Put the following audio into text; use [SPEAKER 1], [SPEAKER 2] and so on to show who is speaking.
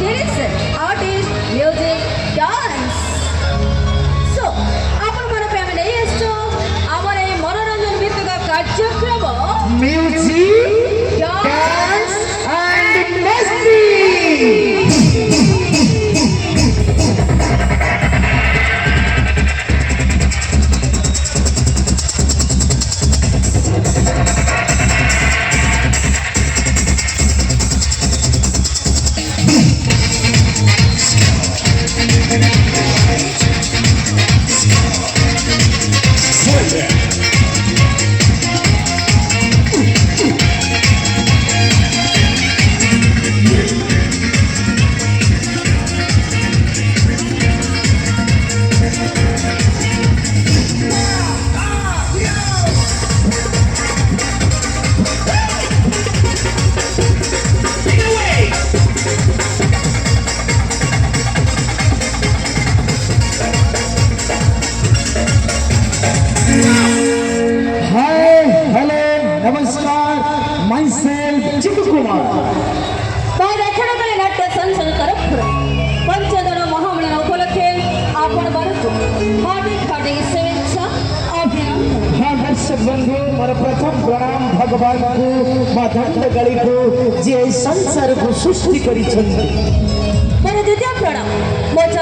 [SPEAKER 1] direction, artist, music, dance. So, आपण मन family येतो आम्हाला हे मनोरंजन भित्तिक कार्यक्रम
[SPEAKER 2] म्युझिक डान्स अँड मस्ती पंचदन महामंडल उपलक्षे आपण बरसू हार्दिक हार्दिक शुभेच्छा अभिनंदन। हाँ दर्शक बंधु मोर प्रथम प्रणाम भगवान को माधंड गली को जे संसार को सृष्टि करी छथि।
[SPEAKER 1] मोर द्वितीय प्रणाम